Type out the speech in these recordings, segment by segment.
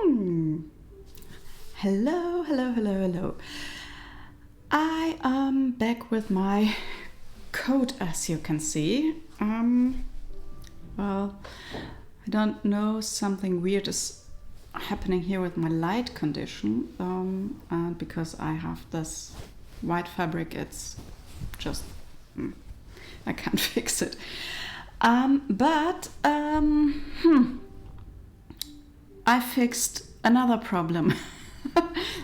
Hello, hello, hello, hello. I am back with my coat, as you can see. Well, I don't know, something weird is happening here with my light condition. And because I have this white fabric, it's just, I can't fix it. But I fixed another problem.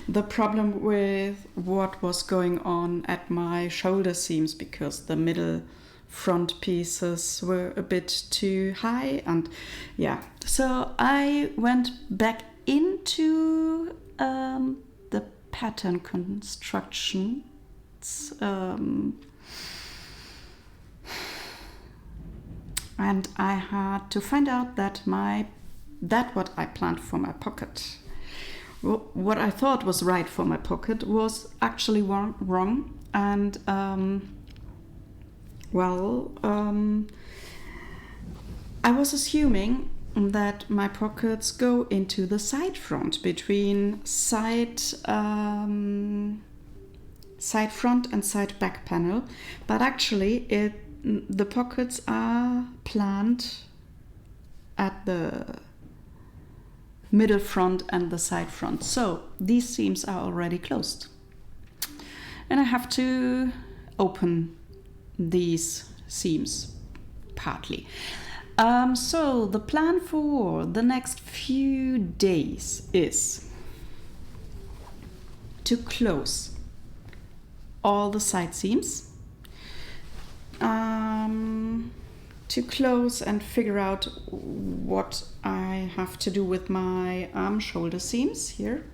The problem with what was going on at my shoulder seams, because the middle front pieces were a bit too high, and so I went back into the pattern construction, and I had to find out that what I planned for my pocket, what I thought was right for my pocket, was actually wrong. And I was assuming that my pockets go into the side front, between side front and side back panel, but actually the pockets are planned at the middle front and the side front. So these seams are already closed. And I have to open these seams partly. So the plan for the next few days is to close all the side seams, to close and figure out what I have to do with my shoulder seams here,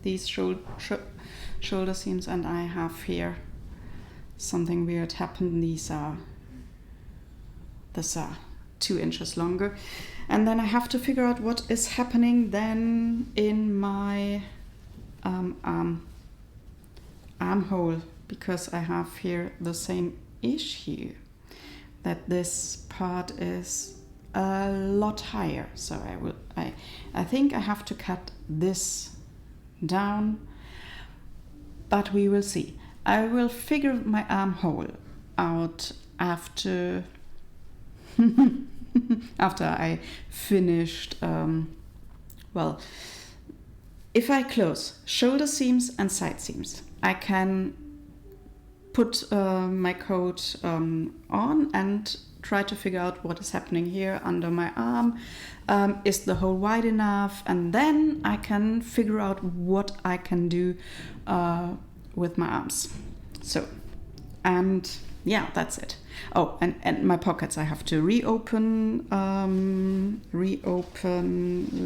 these shoulder seams, and I have here something weird happened. These are 2 inches longer, and then I have to figure out what is happening then in my armhole, because I have here the same issue, that this part is a lot higher. So I think I have to cut this down, but we will see. I will figure my armhole out after I finished. If I close shoulder seams and side seams, I can put my coat on and try to figure out what is happening here under my arm. Is the hole wide enough? And then I can figure out what I can do with my arms. So, and yeah, that's it. Oh, and my pockets I have to reopen.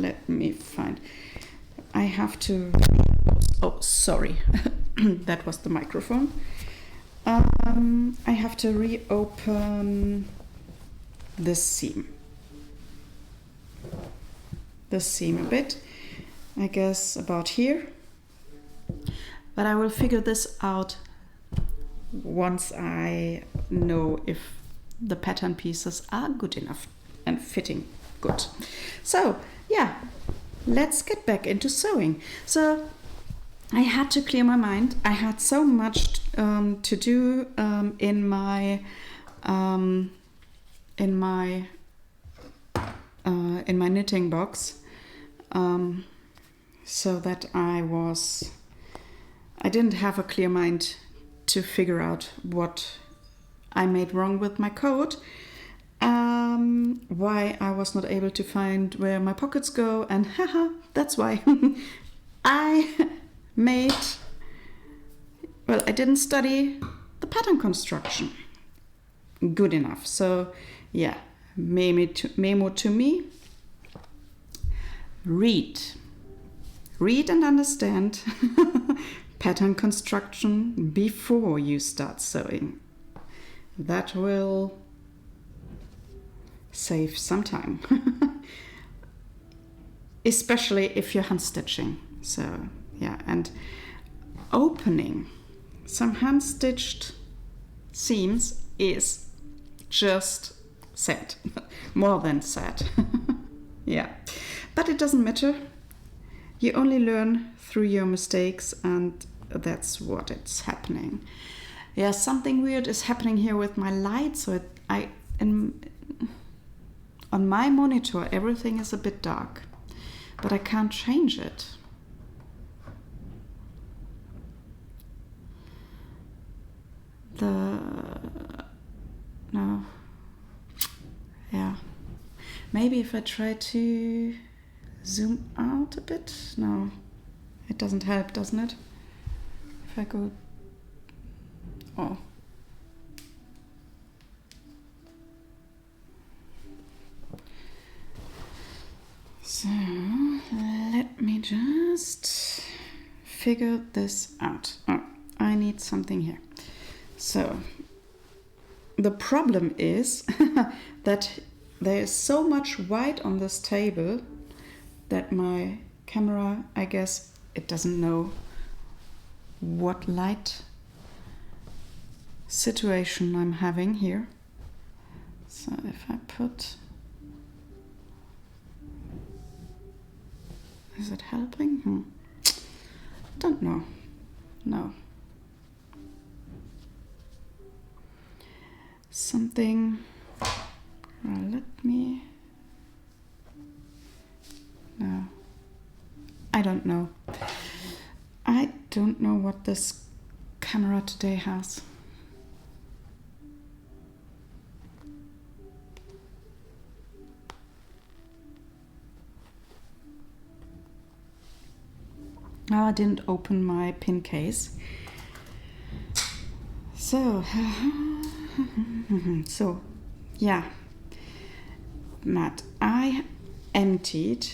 Let me find. I have to. Oh, sorry, that was the microphone. I have to reopen this seam a bit, I guess about here, but I will figure this out once I know if the pattern pieces are good enough and fitting good. So yeah, let's get back into sewing. So I had to clear my mind. I had so much to do in my knitting box, so that I didn't have a clear mind to figure out what I made wrong with my coat, why I was not able to find where my pockets go, and that's why I didn't study the pattern construction good enough. So yeah, memo to me: read and understand pattern construction before you start sewing. That will save some time, especially if you're hand stitching. So yeah, and opening some hand stitched seams is just sad, more than sad. Yeah, but it doesn't matter. You only learn through your mistakes, and that's what it's happening. Yeah, something weird is happening here with my light. So on my monitor, everything is a bit dark, but I can't change it. No. Yeah. Maybe if I try to zoom out a bit. No, it doesn't help, doesn't it? If I go... Oh. So, let me just figure this out. Oh, I need something here. So, the problem is that there is so much white on this table that my camera, I guess, it doesn't know what light situation I'm having here. So if I put... Is it helping? Don't know. No. Something... let me... No. I don't know. I don't know what this camera today has. Oh, I didn't open my pin case. So, yeah. Matt, I emptied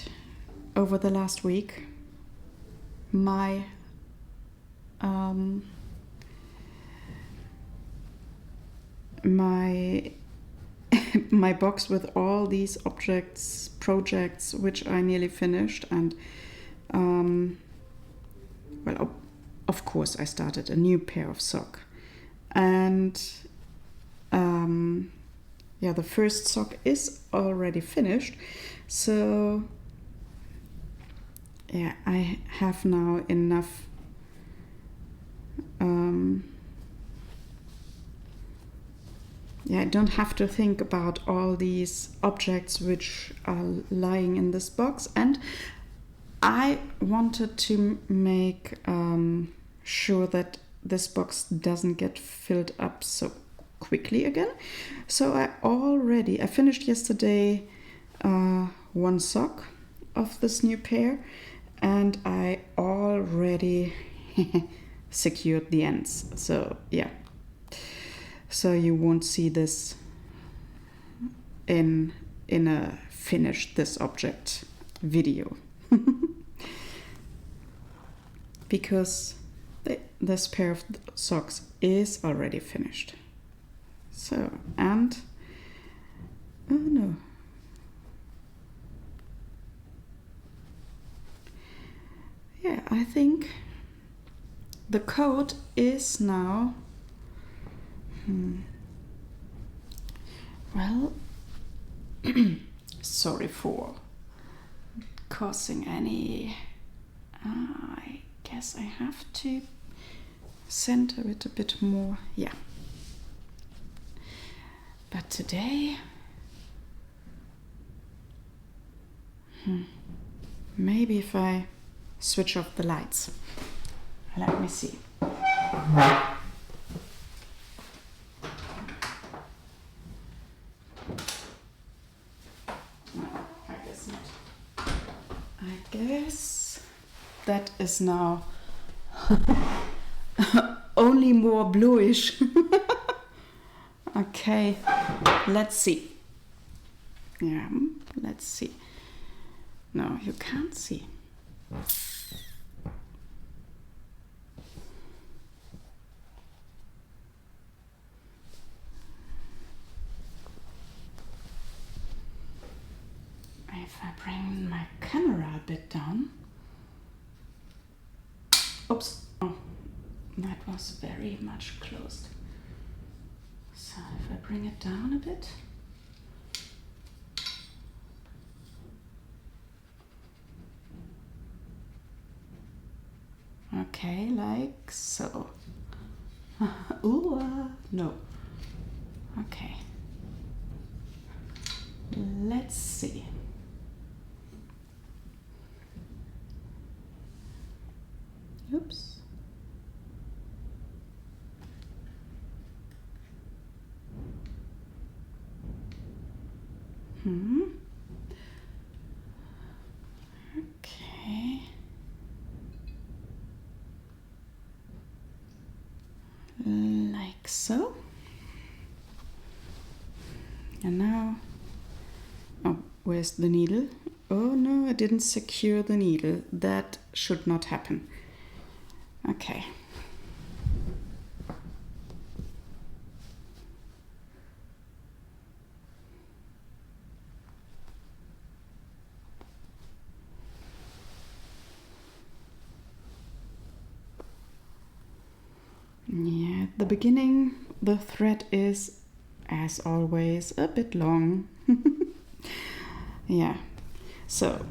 over the last week my my box with all these projects which I nearly finished, and well, of course I started a new pair of socks, and yeah, the first sock is already finished. So yeah, I have now enough yeah, I don't have to think about all these objects which are lying in this box. And I wanted to make sure that this box doesn't get filled up so quickly again. So I finished yesterday one sock of this new pair, and I already secured the ends. So yeah, so you won't see this in a finish this object video. Because this pair of socks is already finished. So, and oh no, yeah, I think the code is now well, sorry for causing any... I guess I have to center it a bit more. Yeah. But today... maybe if I switch off the lights. Let me see. I guess that is now only more bluish. Okay, let's see. Yeah, let's see. No, you can't see. If I bring my camera a bit down. Oops. Oh, that was very much closed. So if I bring it down a bit. Okay, like so. Ooh, no. Okay. Let's see. Oops. Okay. Like so. And now, oh, where's the needle? Oh no, I didn't secure the needle. That should not happen. Okay. Yeah, at the beginning, the thread is, as always, a bit long. Yeah, so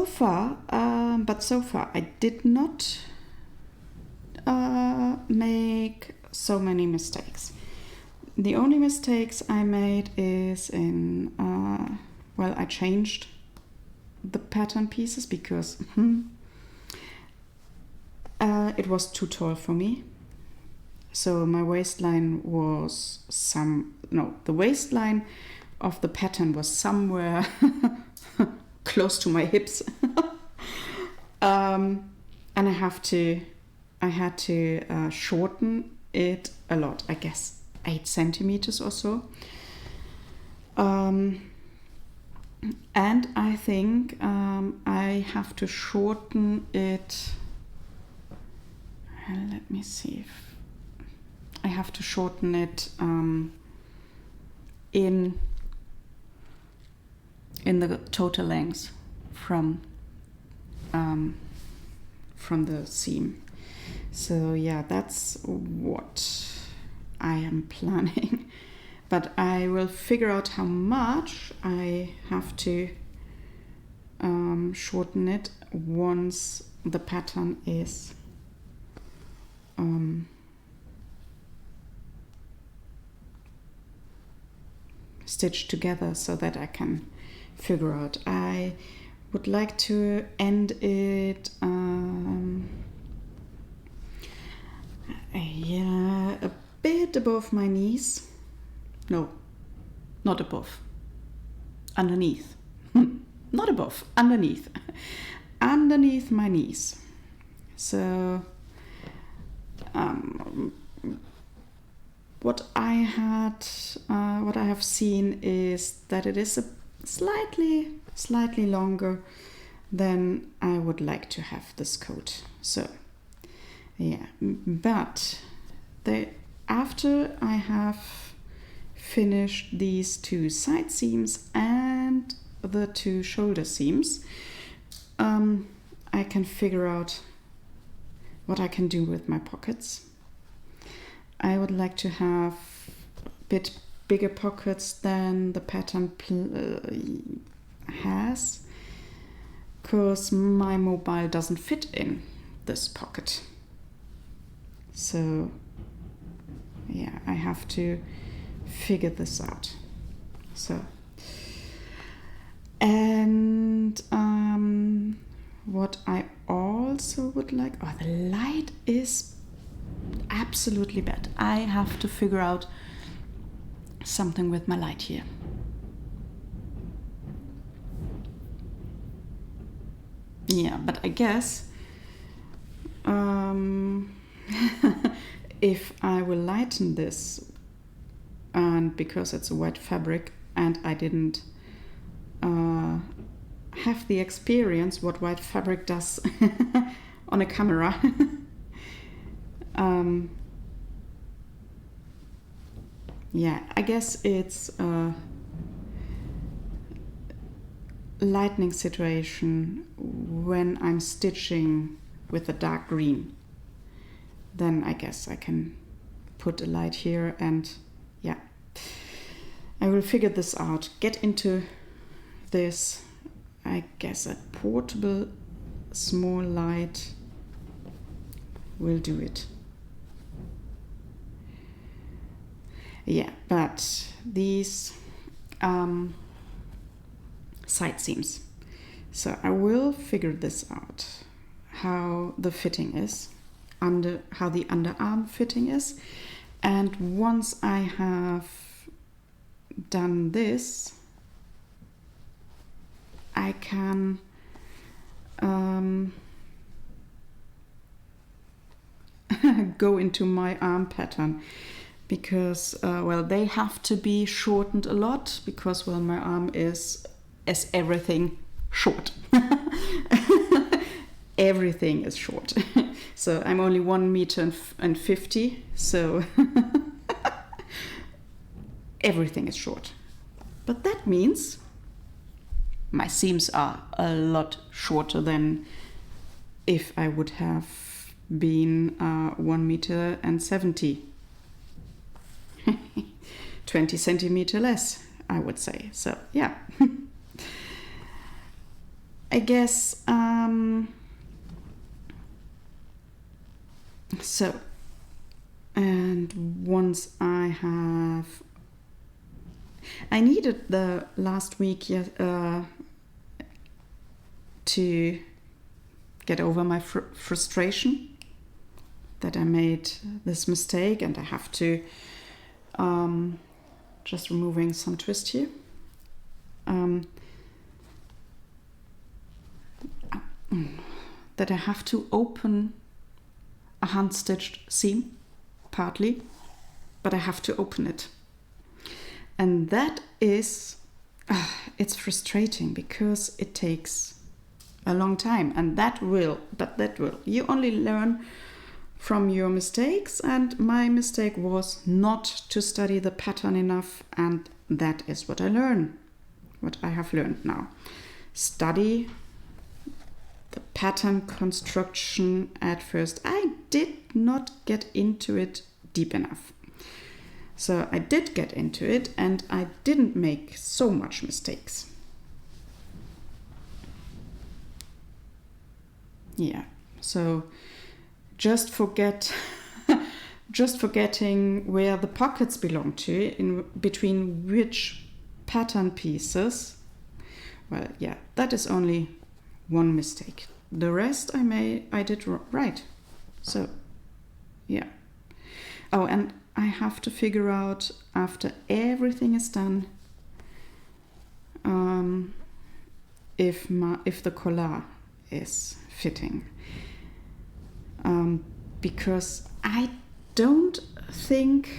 far I did not make so many mistakes. The only mistakes I made is in I changed the pattern pieces because it was too tall for me. So my waistline was the waistline of the pattern was somewhere close to my hips. And I had to shorten it a lot, I guess 8 centimeters or so. And I think I have to shorten it. Let me see if I have to shorten it in the total length from the seam. So yeah, that's what I am planning. But I will figure out how much I have to shorten it once the pattern is stitched together, so that I can figure out. I would like to end it a bit above my knees. No, not above. Underneath. Not above, underneath. Underneath my knees. So what I have seen is that it is a slightly longer than I would like to have this coat. So yeah, but after I have finished these 2 side seams and the 2 shoulder seams, I can figure out what I can do with my pockets. I would like to have a bit bigger pockets than the pattern has, because my mobile doesn't fit in this pocket. So yeah, I have to figure this out. So, and what I also would like, the light is absolutely bad. I have to figure out something with my light here. Yeah, but I guess if I will lighten this, and because it's a white fabric and I didn't have the experience what white fabric does on a camera, yeah, I guess it's a lightning situation when I'm stitching with a dark green. Then I guess I can put a light here, and yeah, I will figure this out. Get into this, I guess, a portable small light will do it. Yeah, but these side seams. So I will figure this out, how the fitting is, how the underarm fitting is. And once I have done this, I can go into my arm pattern, because well, they have to be shortened a lot, because well, my arm is, as everything, short. Everything is short. So I'm only 1 meter and 50, so everything is short. But that means my seams are a lot shorter than if I would have been 1 meter and 70. 20 centimeter less, I would say. So yeah. I guess so. And once I needed the last week to get over my frustration that I made this mistake, and I have to just removing some twist here. That I have to open a hand-stitched seam, partly, but I have to open it. And that is, it's frustrating, because it takes a long time, and that will, you only learn from your mistakes, and my mistake was not to study the pattern enough, and that is what I have learned now. Study the pattern construction. At first I did not get into it deep enough. So I did get into it, and I didn't make so much mistakes. Yeah, so just forgetting where the pockets belong to, in between which pattern pieces. Well, yeah, that is only one mistake. The rest I did right. So, yeah. Oh, and I have to figure out, after everything is done, if the collar is fitting. Because I don't think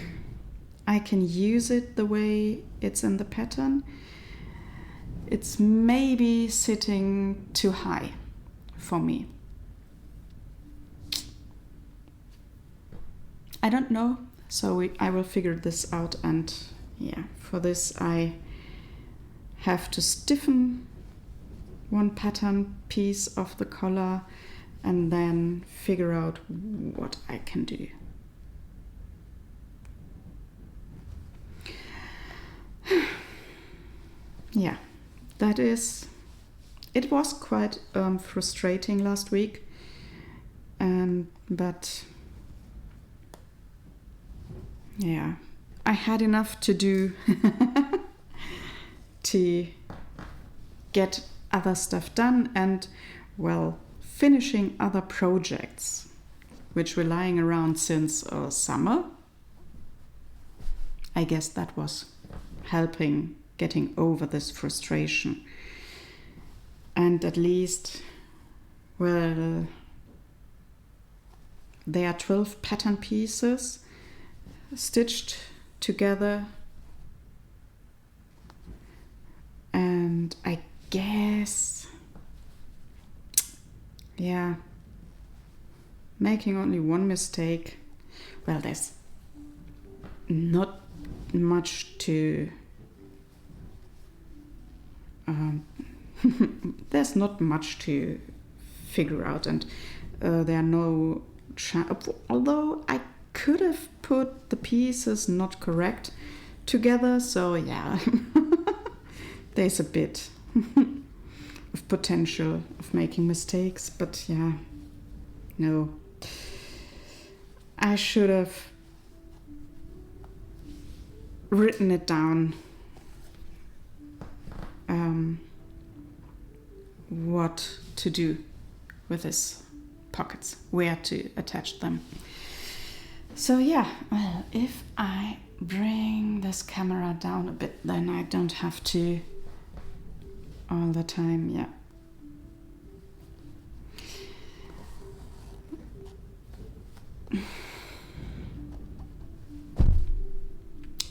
I can use it the way it's in the pattern. It's maybe sitting too high for me. I don't know, so I will figure this out, and yeah, for this I have to stiffen one pattern piece of the collar and then figure out what I can do. Yeah, it was quite frustrating last week, but yeah, I had enough to do to get other stuff done, and well, finishing other projects which were lying around since summer. I guess that was helping getting over this frustration. And at least, well, there are 12 pattern pieces stitched together, and I guess, yeah, making only one mistake, well, there's not much to there's not much to figure out, and there are no although I could have put the pieces not correct together, so yeah. There's a bit of potential of making mistakes, but yeah, no. I should have written it down, what to do with these pockets, where to attach them. So yeah, well, if I bring this camera down a bit, then I don't have to all the time, yeah.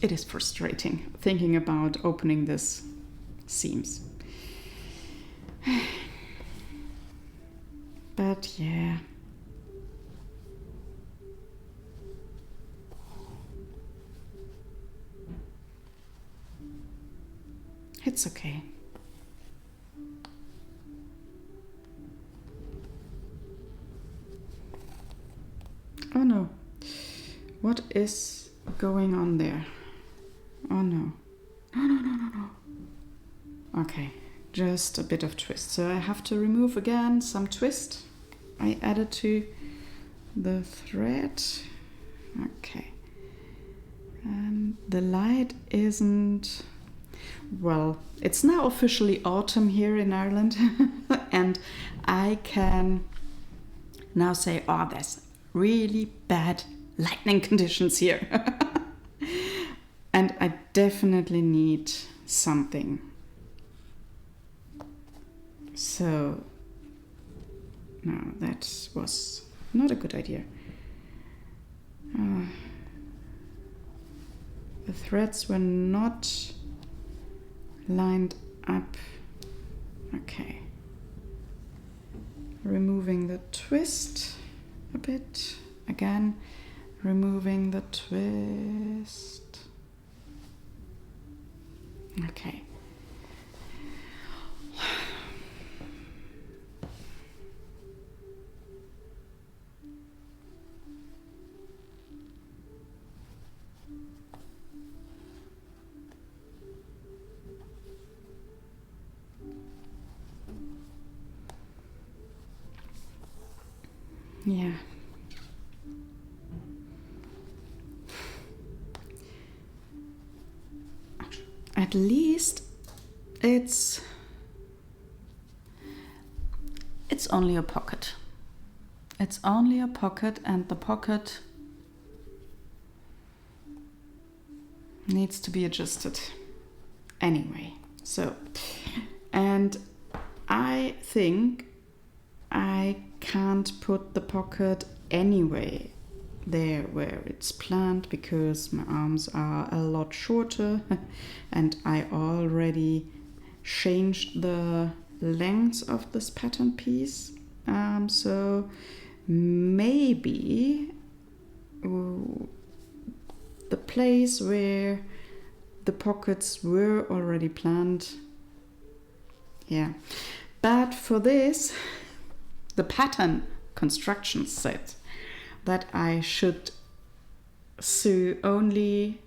It is frustrating thinking about opening this seams. But yeah. It's okay. Oh no. What is going on there? Oh no. No. Okay, just a bit of twist. So I have to remove again some twist I added to the thread. Okay. And the light isn't... Well, it's now officially autumn here in Ireland. And I can now say, oh, there's really bad lightning conditions here. And I definitely need something. So, no, that was not a good idea. The threads were not lined up. Okay. Removing the twist a bit. Again, removing the twist. Okay. Yeah. At least it's only a pocket. It's only a pocket, and the pocket needs to be adjusted anyway. So, and I think I can't put the pocket anyway there where it's planned, because my arms are a lot shorter and I already changed the length of this pattern piece. So maybe the place where the pockets were already planned, yeah. But for this, the pattern construction set that I should sew only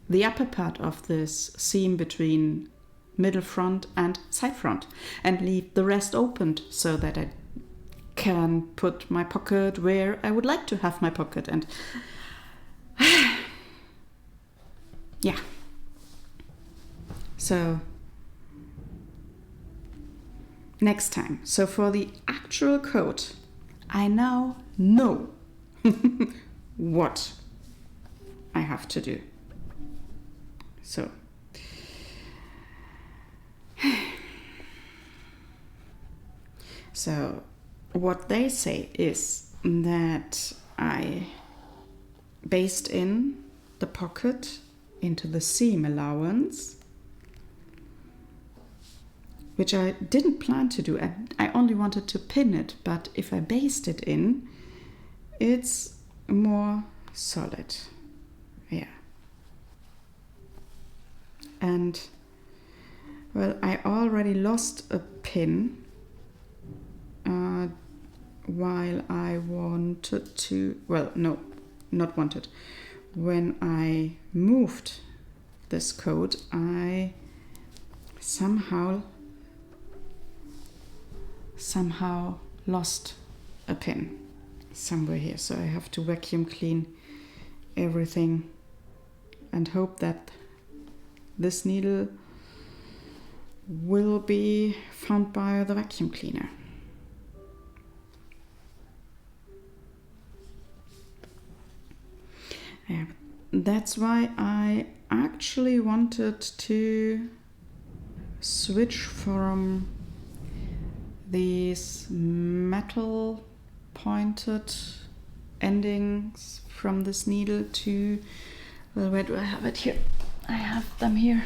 the upper part of this seam between middle front and side front, and leave the rest opened so that I can put my pocket where I would like to have my pocket. And yeah, so next time, so for the actual coat, I now know what I have to do. So what they say is that I basted in the pocket into the seam allowance, which I didn't plan to do. I only wanted to pin it, but if I baste it in, it's more solid. Yeah. And, well, I already lost a pin while I wanted to, well, no, not wanted. When I moved this coat, I somehow somehow lost a pin somewhere here, so I have to vacuum clean everything and hope that this needle will be found by the vacuum cleaner. Yeah, that's why I actually wanted to switch from these metal pointed endings from this needle to, well, where do I have it here? I have them here.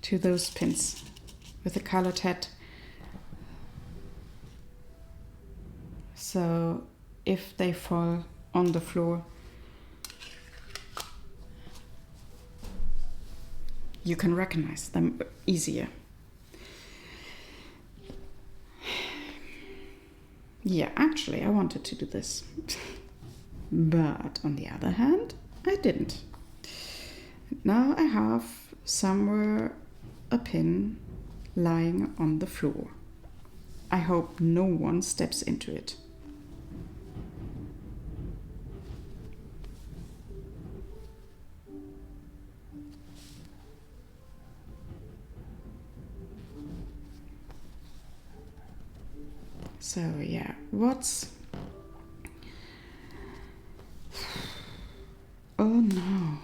To those pins with a colored head. So if they fall on the floor, you can recognize them easier. Yeah, actually I wanted to do this. But on the other hand, I didn't. Now I have somewhere a pin lying on the floor. I hope no one steps into it. So yeah, what's... Oh no.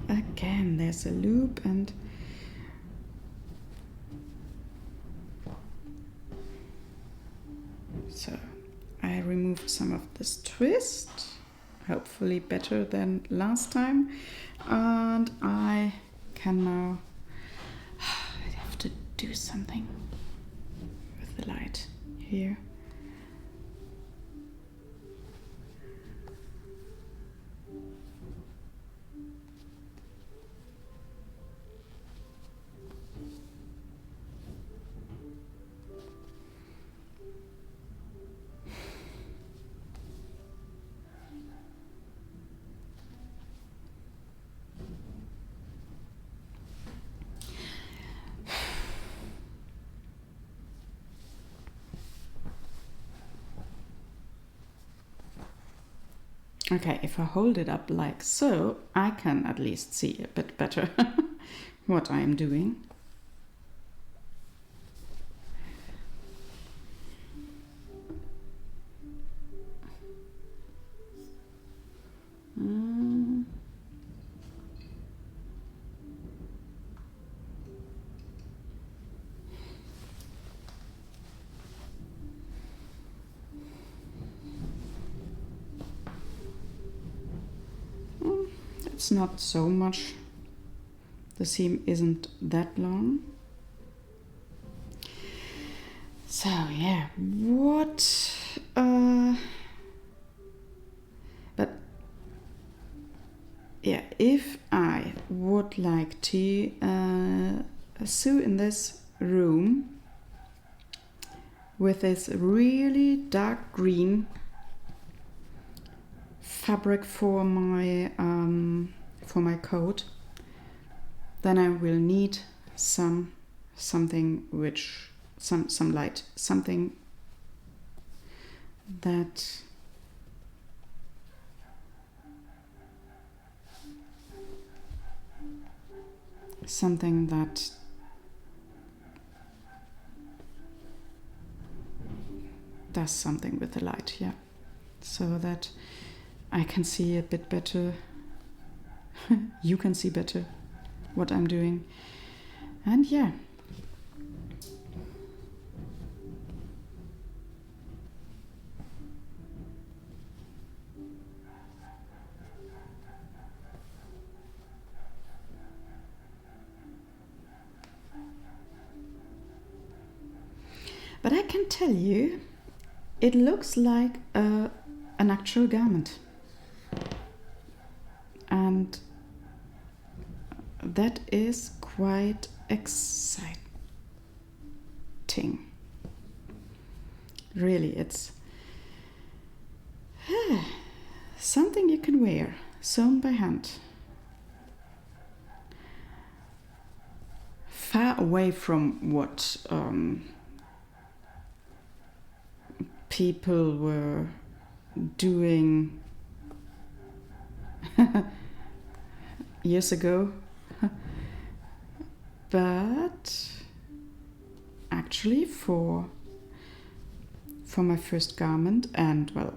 Again, there's a loop and so I removed some of this twist, hopefully better than last time, and I can now, I have to do something with the light here. Okay, if I hold it up like so, I can at least see a bit better what I'm doing. It's not so much. The seam isn't that long. So yeah, what? But yeah, if I would like to sew in this room with this really dark green fabric for my coat, then I will need some light, something that does something with the light, yeah, so that I can see a bit better. You can see better what I'm doing. And yeah. But I can tell you, it looks like an actual garment. And that is quite exciting. Really, it's something you can wear, sewn by hand. far away from what people were doing years ago. But actually for my first garment, and well,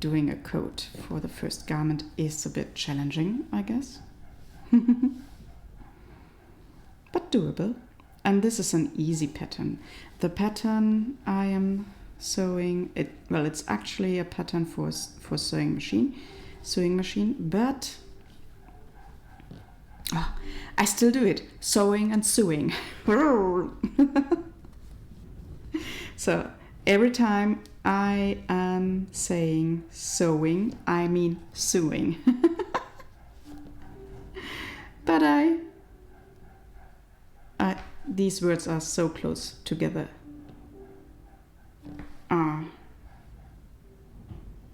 doing a coat for the first garment is a bit challenging, I guess. But doable. And this is an easy pattern. The pattern I am sewing, it's actually a pattern for sewing machine, but I still do it, sewing and sewing. So every time I am saying sewing, I mean sewing. But these words are so close together.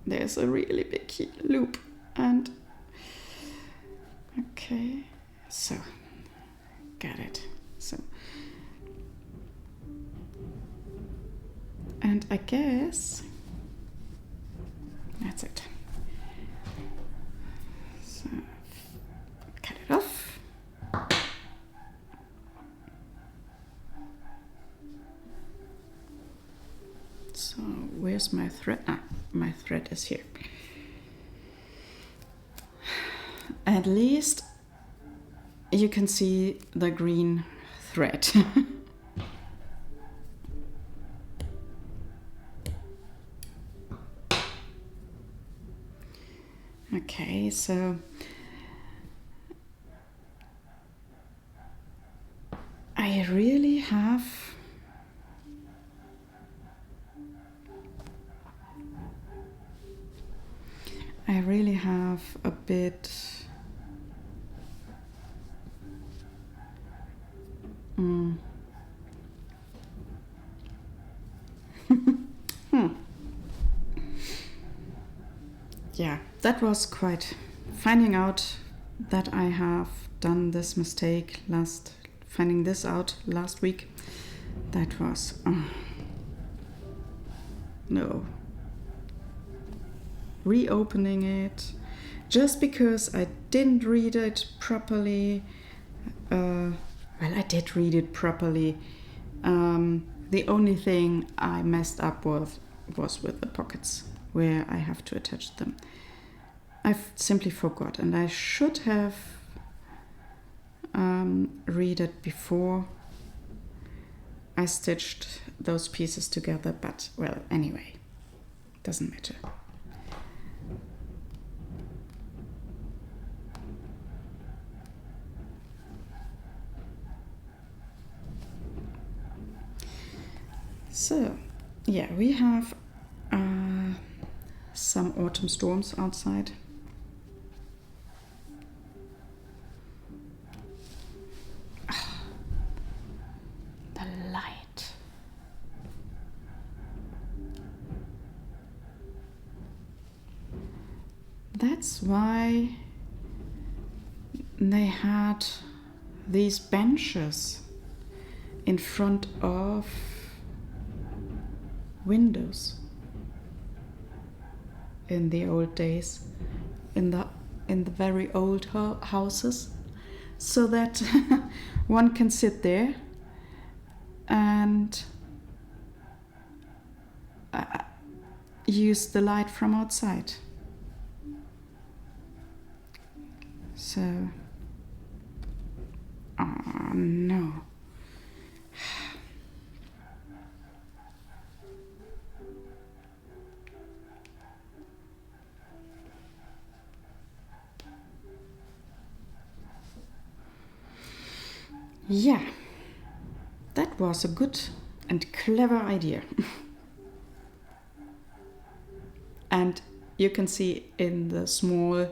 There's a really big loop, and okay, so got it. So, and I guess that's it. So cut it off. So where's my thread? My thread is here. At least you can see the green thread. Okay, so I really have a bit yeah, that was quite finding out that I have done this mistake finding this out last week. That was no, reopening it just because I didn't read it properly. Well, I did read it properly. The only thing I messed up was with the pockets where I have to attach them. I've simply forgot, and I should have read it before I stitched those pieces together, but well, anyway, doesn't matter. So, yeah, we have some autumn storms outside. The light. That's why they had these benches in front of windows in the old days, in the very old houses, so that one can sit there and use the light from outside. So, no. Yeah, that was a good and clever idea. And you can see in the small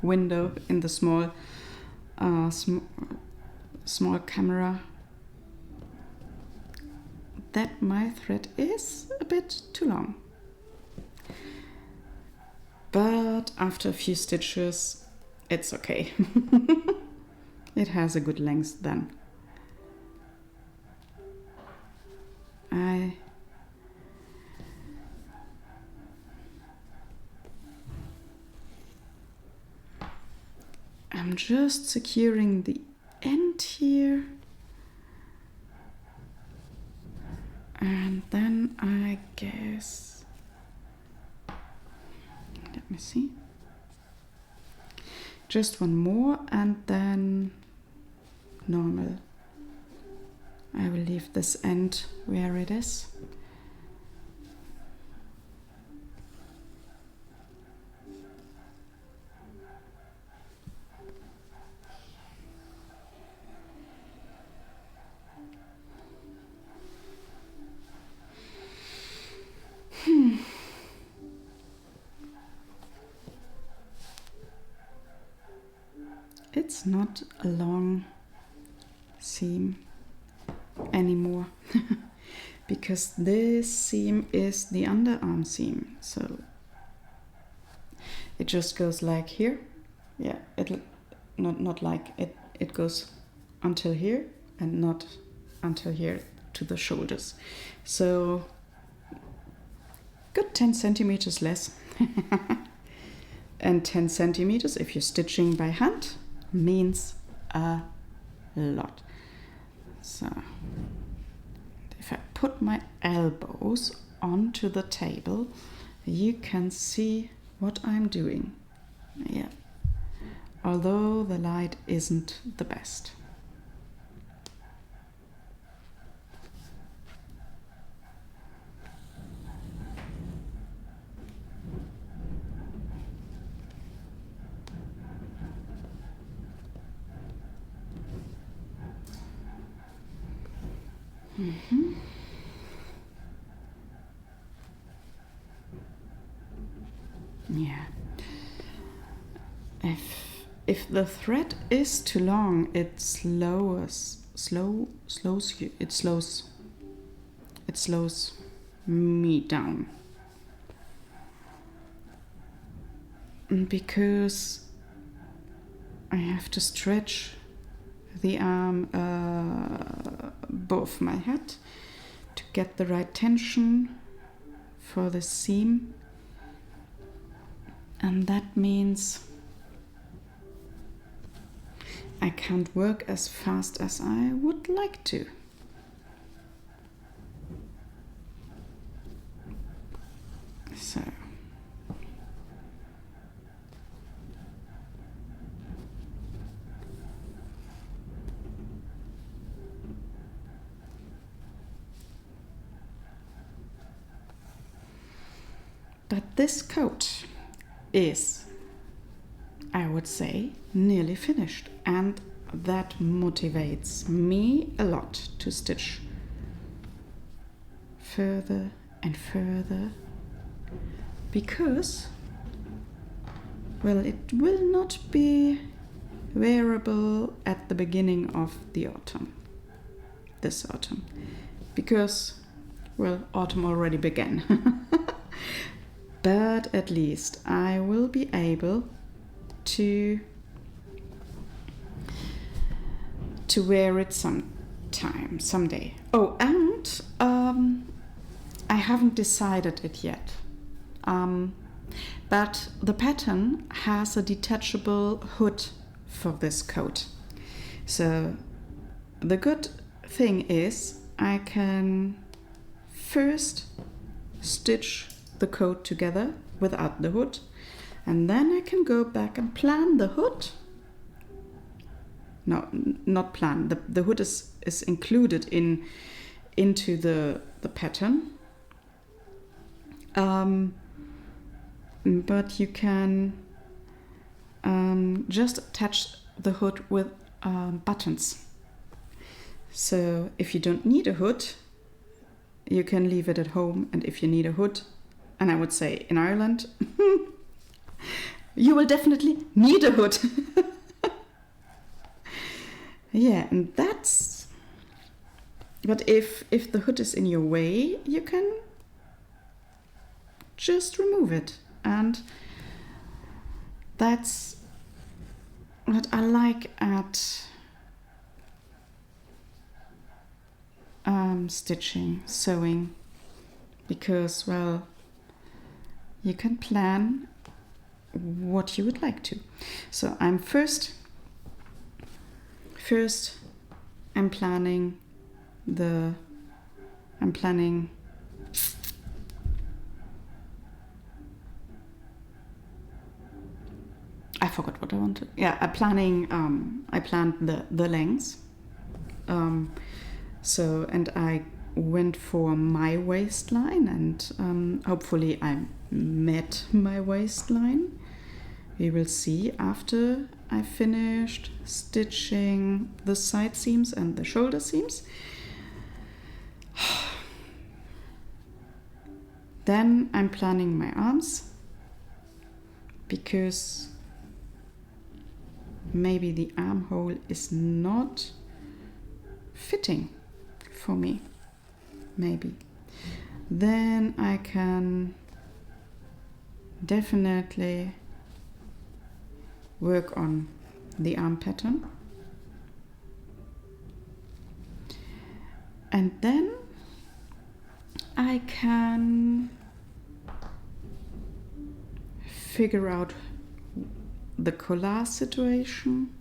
window, in the small camera, that my thread is a bit too long. But after a few stitches, it's okay. it has a good length then. I'm just securing the end here. And then I guess, let me see, just one more and then normal. I will leave this end where it is. It's not a long seam anymore because this seam is the underarm seam, so it just goes like here. Yeah, it not like it goes until here and not until here to the shoulders. So good 10 centimeters less. And 10 centimeters if you're stitching by hand means a lot. So if I put my elbows onto the table, you can see what I'm doing. Yeah, although the light isn't the best. Mm-hmm. Yeah. If the thread is too long, it slows me down. Because I have to stretch the arm above my head to get the right tension for the seam, and that means I can't work as fast as I would like to. So but this coat is, I would say, nearly finished, and that motivates me a lot to stitch further and further, because, well, it will not be wearable at the beginning of the autumn, this autumn, because, well, autumn already began. But at least I will be able to wear it someday. Oh, and I haven't decided it yet. But the pattern has a detachable hood for this coat. So the good thing is I can first stitch the coat together without the hood, and then I can go back and plan the hood. No, not plan. The hood is included into the pattern. But you can just attach the hood with buttons. So if you don't need a hood, you can leave it at home, and if you need a hood, and I would say in Ireland, you will definitely need a hood. Yeah, and that's, but if the hood is in your way, you can just remove it. And that's what I like at stitching, sewing, because, well, you can plan what you would like to. So I'm first I'm planning I forgot what I wanted. Yeah, I planned the lengths. So, and I went for my waistline, and hopefully I met my waistline. We will see after I finished stitching the side seams and the shoulder seams. Then I'm planning my arms, because maybe the armhole is not fitting for me. Maybe. Then I can definitely work on the arm pattern. And then I can figure out the collar situation,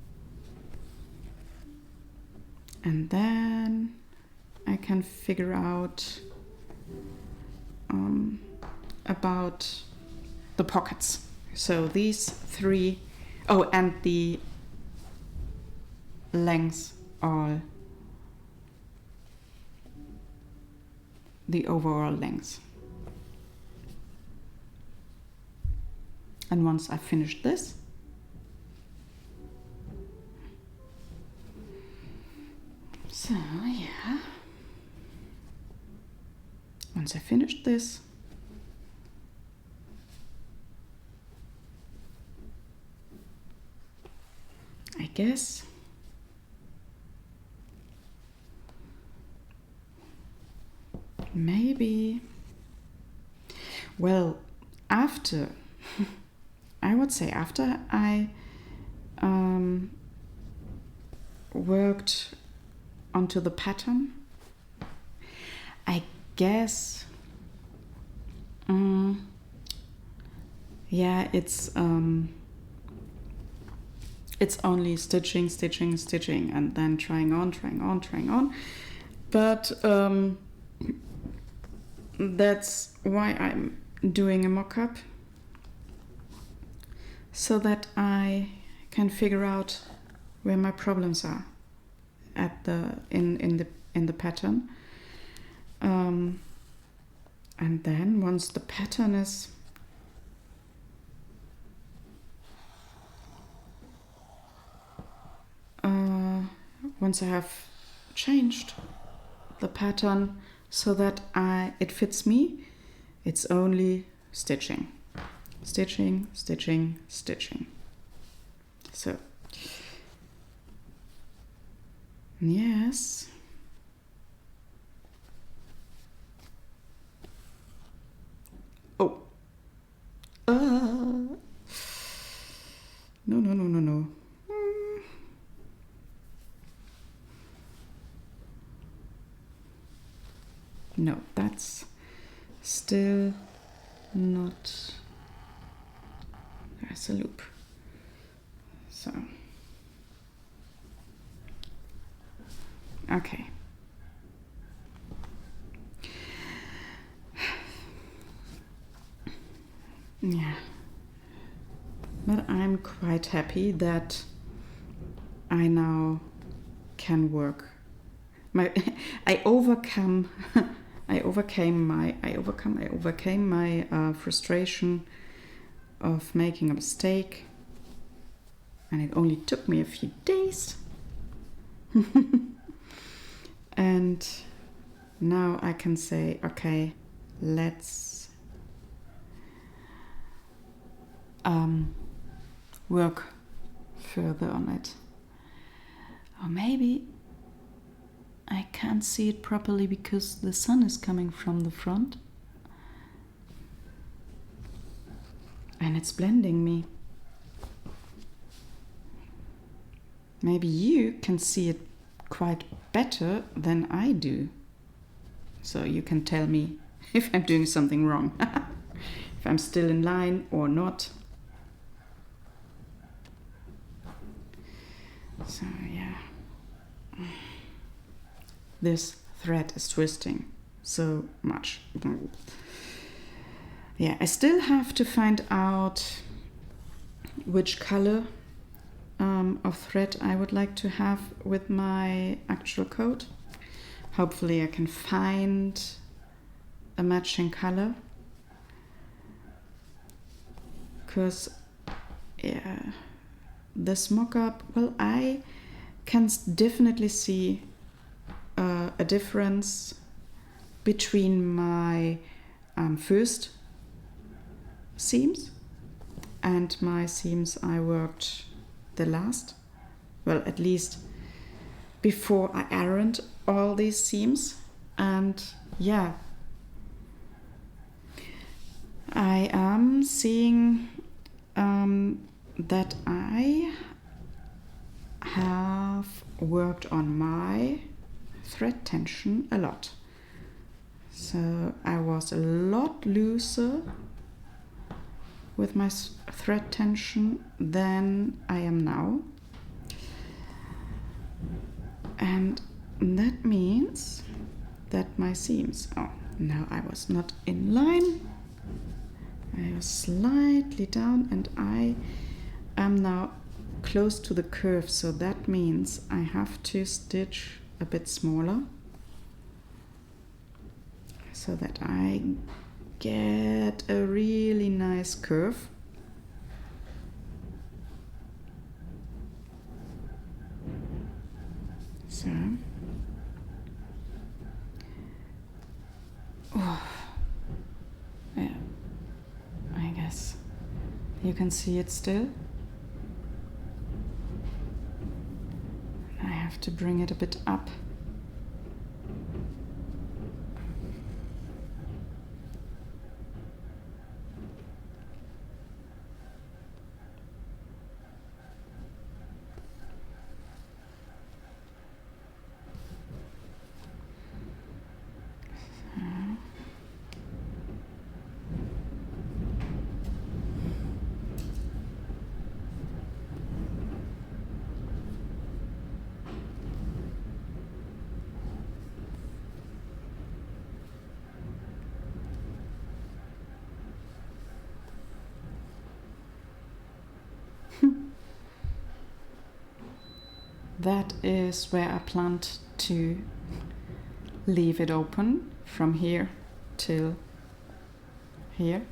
and then I can figure out about the pockets. So these three, oh, and the lengths, all the overall lengths. And once I finished this, so yeah, once I finished this, I guess maybe, well, after I would say after I worked onto the pattern, I guess yeah, it's only stitching, and then trying on. But that's why I'm doing a mock-up, so that I can figure out where my problems are at in the pattern. And then once the pattern is once I have changed the pattern so that it fits me, it's only stitching. So yes, oh, no. No, that's still not, there's a loop. So, okay. Yeah. But I'm quite happy that I now can work. I overcame my frustration of making a mistake, and it only took me a few days. And now I can say, okay, let's work further on it. Or maybe I can't see it properly because the sun is coming from the front and it's blending me. Maybe you can see it quite better than I do. So you can tell me if I'm doing something wrong, if I'm still in line or not. So yeah, this thread is twisting so much. Yeah, I still have to find out which color of thread I would like to have with my actual coat. Hopefully I can find a matching color, because yeah, this mock-up, well, I can definitely see a difference between my first seams and my seams I worked the last, well, at least before I ironed all these seams. And yeah, I am seeing that I have worked on my thread tension a lot. So I was a lot looser with my thread tension than I am now. And that means that my seams, oh, now I was not in line. I was slightly down and I am now close to the curve, so that means I have to stitch a bit smaller so that I get a really nice curve. So, oh, yeah, I guess you can see it still. I have to bring it a bit up. That is where I planned to leave it open from here till here.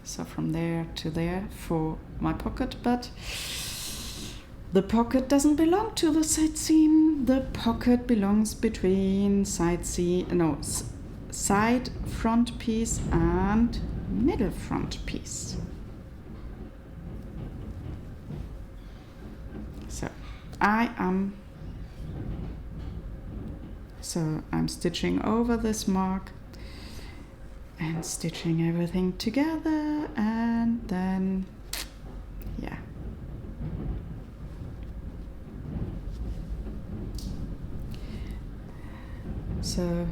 So from there to there for my pocket, but the pocket doesn't belong to the side seam. The pocket belongs between side front piece and middle front piece. So I'm stitching over this mark and stitching everything together, and then yeah, so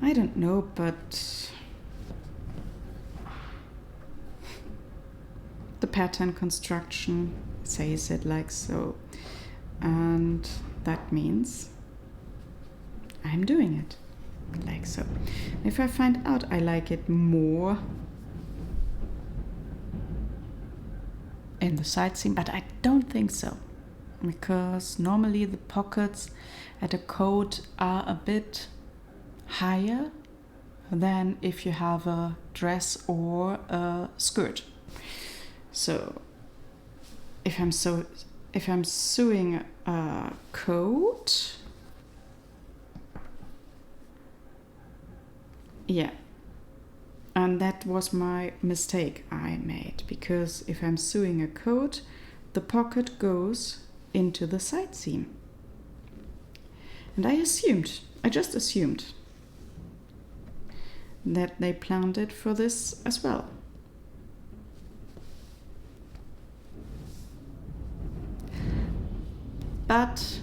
I don't know, but the pattern construction says it like so, and that means I'm doing it like so. If I find out I like it more in the side seam, but I don't think so, because normally the pockets at a coat are a bit higher than if you have a dress or a skirt. So if I'm sewing a coat, yeah, and that was my mistake I made, because if I'm sewing a coat, the pocket goes into the side seam, and I just assumed that they planned it for this as well. but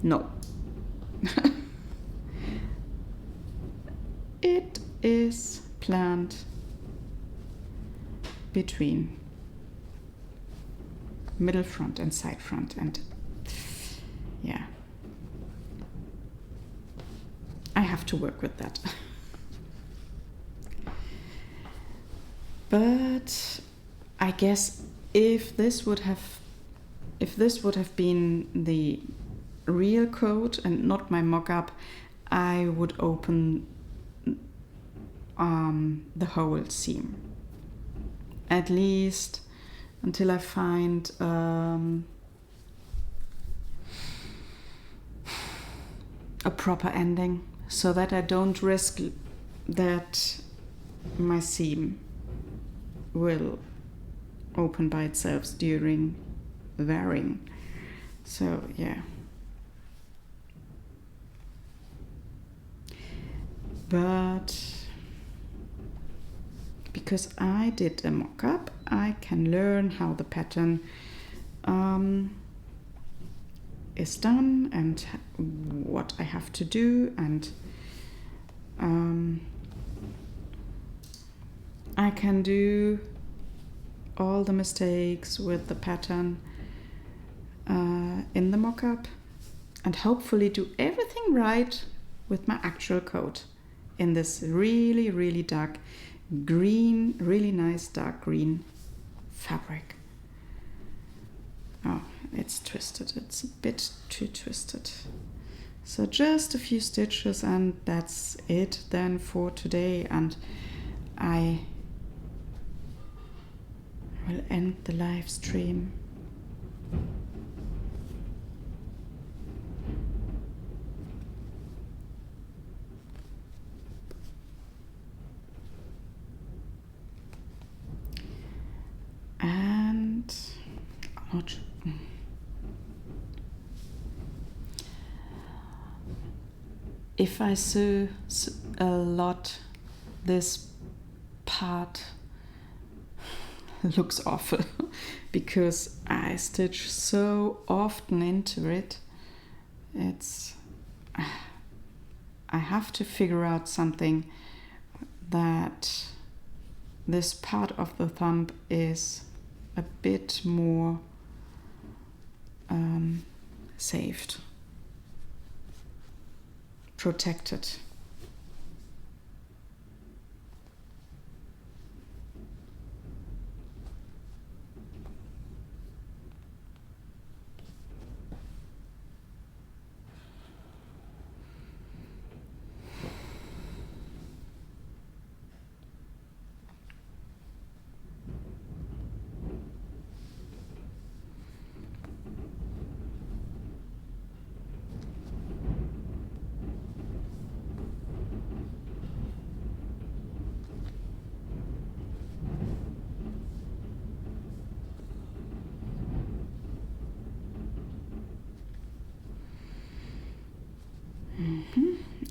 no. It is planned between middle front and side front, and yeah, I have to work with that. But I guess if this would have been the real coat and not my mock-up, I would open the whole seam, at least until I find a proper ending, so that I don't risk that my seam will open by itself during wearing. So yeah. But because I did a mock-up, I can learn how the pattern is done and what I have to do, and I can do all the mistakes with the pattern in the mock-up and hopefully do everything right with my actual coat in this really, really dark green, really nice dark green fabric. Oh, it's twisted. It's a bit too twisted. So just a few stitches and that's it then for today, and I will end the live stream. And if I sew a lot, this part looks awful because I stitch so often into it. I have to figure out something that this part of the thumb is a bit more saved, protected.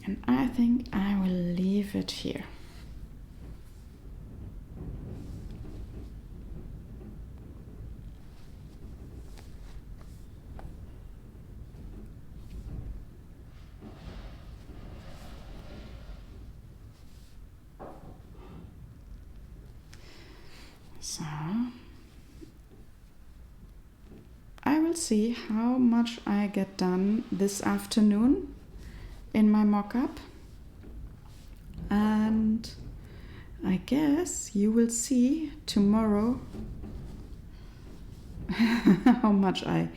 And I think I will leave it here. So I will see how much I get done this afternoon in my mock-up, and I guess you will see tomorrow how much I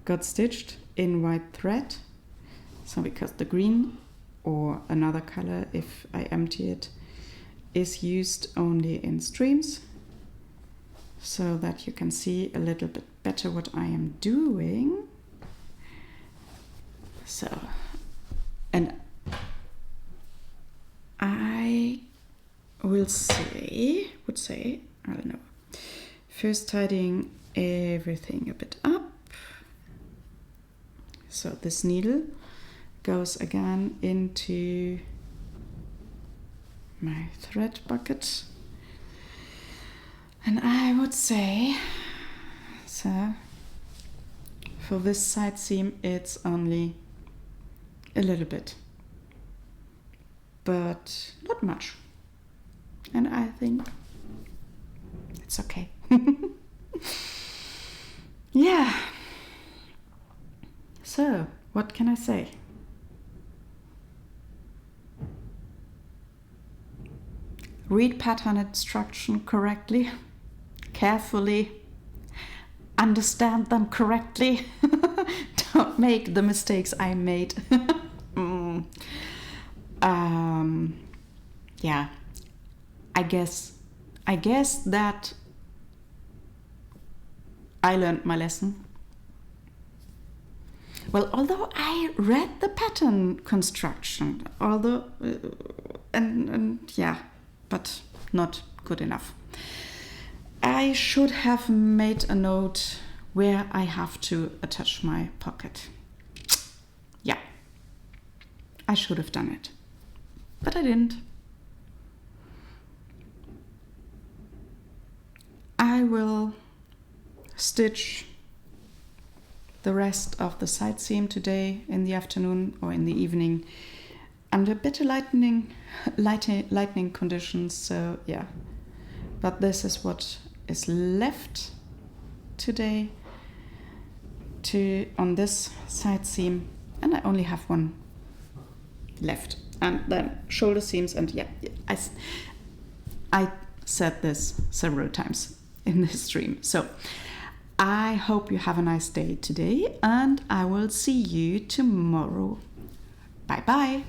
got stitched in white thread. So because the green or another color, if I empty it, is used only in streams, so that you can see a little bit better what I am doing. So, and I would say, I don't know, first tidying everything a bit up. So this needle goes again into my thread bucket. And I would say, so For this side seam, it's only a little bit, but not much. And I think it's okay. Yeah. So, what can I say? Read pattern instruction correctly, carefully, understand them correctly. Don't make the mistakes I made. Yeah, I guess that I learned my lesson. Well, although I read the pattern construction, and yeah, but not good enough. I should have made a note where I have to attach my pocket. Yeah, I should have done it, but I didn't. I will stitch the rest of the side seam today in the afternoon or in the evening under better lightning conditions. So yeah, but this is what is left today on this side seam, and I only have one left, and then shoulder seams. And yeah, I said this several times in this stream. So I hope you have a nice day today, and I will see you tomorrow. Bye bye.